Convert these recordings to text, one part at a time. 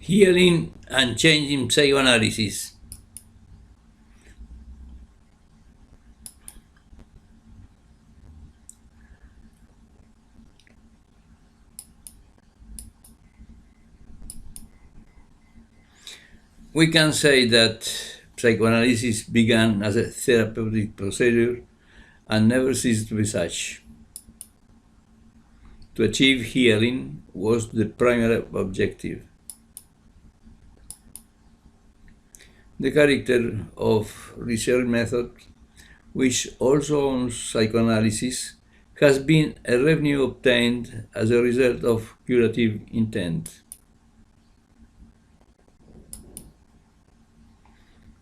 Healing and changing psychoanalysis. We can say that psychoanalysis began as a therapeutic procedure and never ceased to be such. To achieve healing was the primary objective. The character of research method, which also owns psychoanalysis, has been a revenue obtained as a result of curative intent.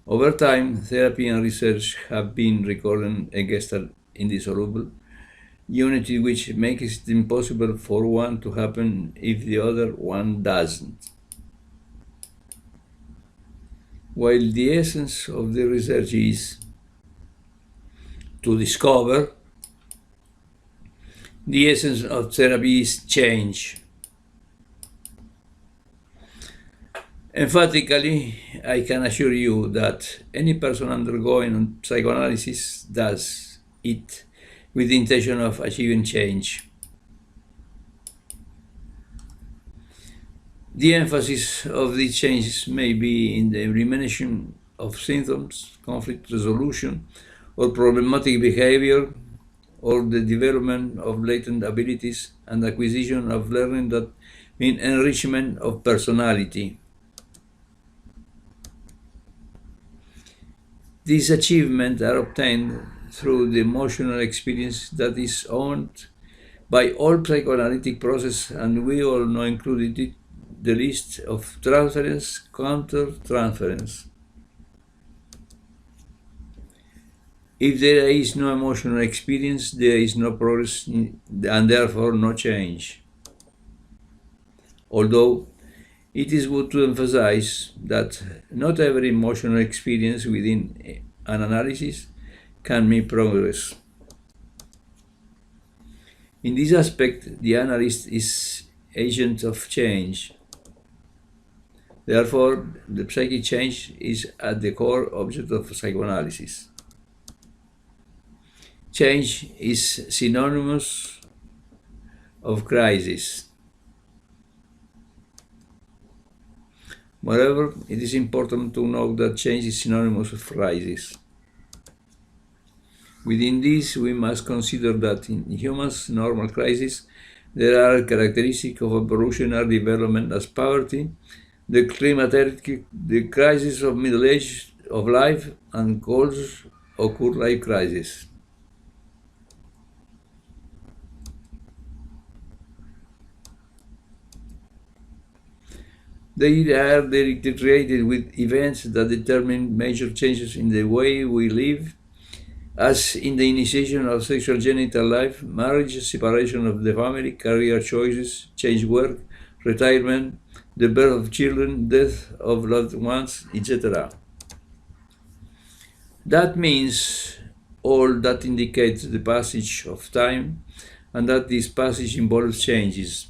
Over time, therapy and research have been recording a gestalt indissoluble unity which makes it impossible for one to happen if the other one doesn't. While the essence of the research is to discover, the essence of therapy is change. Emphatically, I can assure you that any person undergoing psychoanalysis does it with the intention of achieving change. The emphasis of these changes may be in the elimination of symptoms, conflict resolution, or problematic behavior, or the development of latent abilities and acquisition of learning that mean enrichment of personality. These achievements are obtained through the emotional experience that is owned by all psychoanalytic process, and we all know included the list of transference, counter-transference. If there is no emotional experience, there is no progress and therefore no change. Although it is good to emphasize that not every emotional experience within an analysis can mean progress. In this aspect, the analyst is agent of change. Therefore, the psychic change is at the core object of psychoanalysis. Change is synonymous of crisis. Moreover, it is important to note that change is synonymous with crisis. Within this, we must consider that in humans' normal crises, there are characteristics of evolutionary development as poverty, the climateric, the crisis of middle age of life, and cause occur life crisis. They are directly related with events that determine major changes in the way we live, as in the initiation of sexual genital life, marriage, separation of the family, career choices, change work, retirement, the birth of children, death of loved ones, etc. That means all that indicates the passage of time, and that this passage involves changes.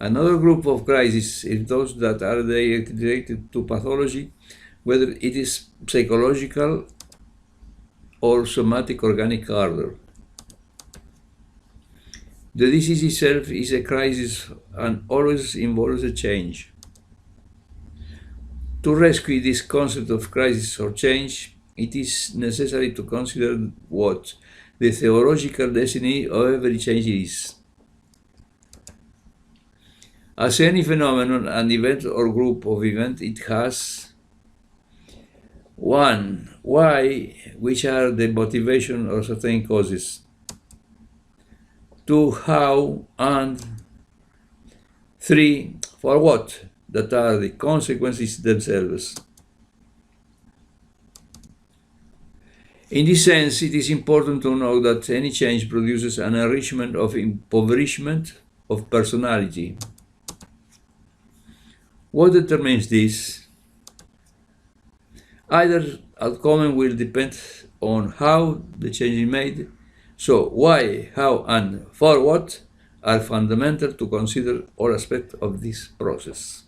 Another group of crises is those that are related to pathology, whether it is psychological or somatic organic order. The disease itself is a crisis and always involves a change. To rescue this concept of crisis or change, it is necessary to consider what the theological destiny of every change is. As any phenomenon, an event or group of events, it has 1. Why, which are the motivation or certain causes. 2. How, and 3. For what, that are the consequences themselves. In this sense, it is important to know that any change produces an enrichment of impoverishment of personality. What determines this? Either outcome will depend on how the change is made, so why, how, and for what are fundamental to consider all aspects of this process.